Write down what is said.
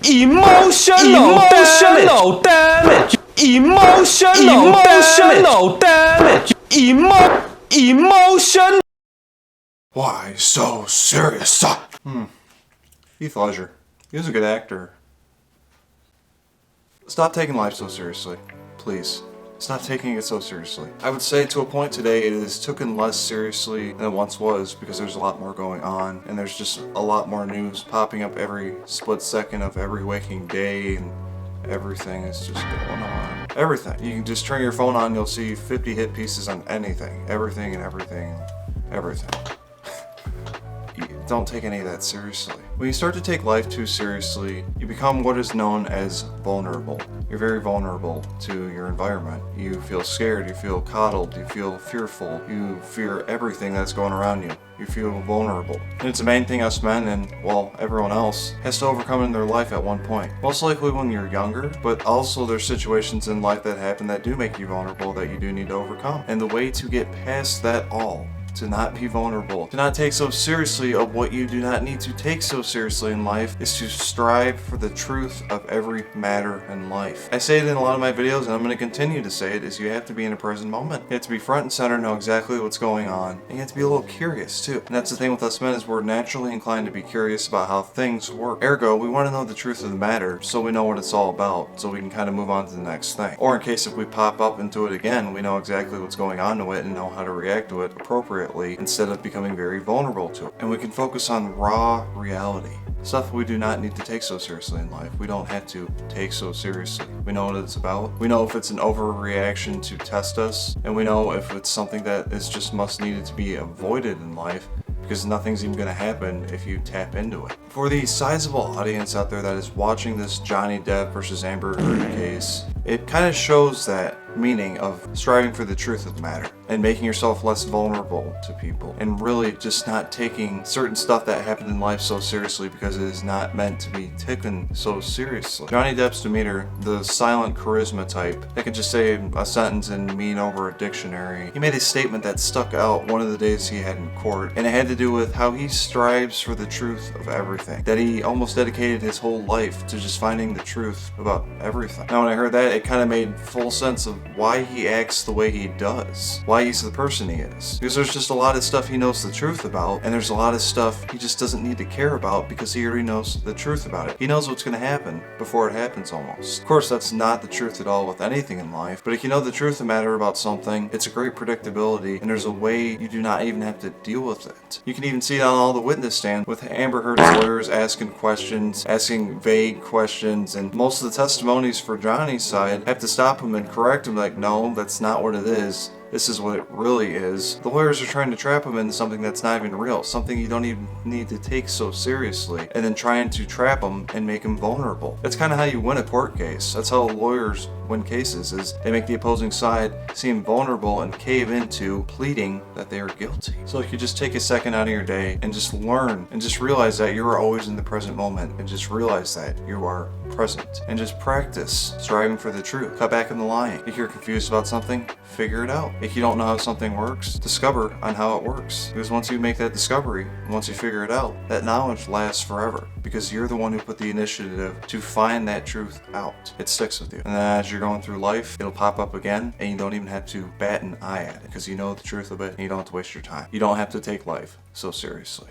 Emotional damage. Emotional damage. Emotion. Why so serious? Heath Ledger. He was a good actor. Stop taking life so seriously. Please. Stop taking it so seriously. I would say to a point today it is taken less seriously than it once was because there's a lot more going on and there's just a lot more news popping up every split second of every waking day and everything is just going on. Everything. You can just turn your phone on, you'll see 50 hit pieces on anything. Everything and everything. Everything. Don't take any of that seriously. When you start to take life too seriously, you become what is known as vulnerable. You're very vulnerable to your environment. You feel scared, you feel coddled, you feel fearful, you fear everything that's going around you. You feel vulnerable. And it's the main thing us men and, well, everyone else has to overcome in their life at one point. Most likely when you're younger, but also there's situations in life that happen that do make you vulnerable that you do need to overcome. And the way to get past that all, to not be vulnerable, to not take so seriously of what you do not need to take so seriously in life, is to strive for the truth of every matter in life. I say it in a lot of my videos and I'm going to continue to say it, is you have to be in a present moment. You have to be front and center, know exactly what's going on, and you have to be a little curious too. And that's the thing with us men, is we're naturally inclined to be curious about how things work. Ergo, we want to know the truth of the matter so we know what it's all about, so we can kind of move on to the next thing. Or in case if we pop up into it again, we know exactly what's going on to it and know how to react to it appropriately instead of becoming very vulnerable to it. And we can focus on raw reality. Stuff we do not need to take so seriously in life. We don't have to take so seriously. We know what it's about. We know if it's an overreaction to test us, and we know if it's something that is just must needed to be avoided in life, because nothing's even going to happen if you tap into it. For the sizable audience out there that is watching this Johnny Depp versus Amber Heard case, it kind of shows that meaning of striving for the truth of the matter and making yourself less vulnerable to people and really just not taking certain stuff that happened in life so seriously because it is not meant to be taken so seriously. Johnny Depp's demeanor, the silent charisma type that can just say a sentence and mean over a dictionary, he made a statement that stuck out one of the days he had in court, and it had to do with how he strives for the truth of everything, that he almost dedicated his whole life to just finding the truth about everything. Now when I heard that, it kind of made full sense of why he acts the way he does, why he's the person he is. Because there's just a lot of stuff he knows the truth about, and there's a lot of stuff he just doesn't need to care about because he already knows the truth about it. He knows what's going to happen before it happens almost. Of course, that's not the truth at all with anything in life, but if you know the truth of the matter about something, it's a great predictability, and there's a way you do not even have to deal with it. You can even see it on all the witness stand with Amber Heard's lawyers asking questions, asking vague questions, and most of the testimonies for Johnny's side have to stop him and correct him like, no, that's not what it is. This is what it really is. The lawyers are trying to trap him into something that's not even real, something you don't even need to take so seriously, and then trying to trap him and make him vulnerable. That's kind of how you win a court case. That's how lawyers win cases, is they make the opposing side seem vulnerable and cave into pleading that they are guilty. So if you just take a second out of your day and just learn and just realize that you are always in the present moment, and just realize that you are present, and just practice striving for the truth. Cut back on the lying. If you're confused about something, figure it out. If you don't know how something works, discover on how it works. Because once you make that discovery, once you figure it out, that knowledge lasts forever. Because you're the one who put the initiative to find that truth out. It sticks with you. And then as you're going through life, it'll pop up again, and you don't even have to bat an eye at it. Because you know the truth of it, and you don't have to waste your time. You don't have to take life so seriously.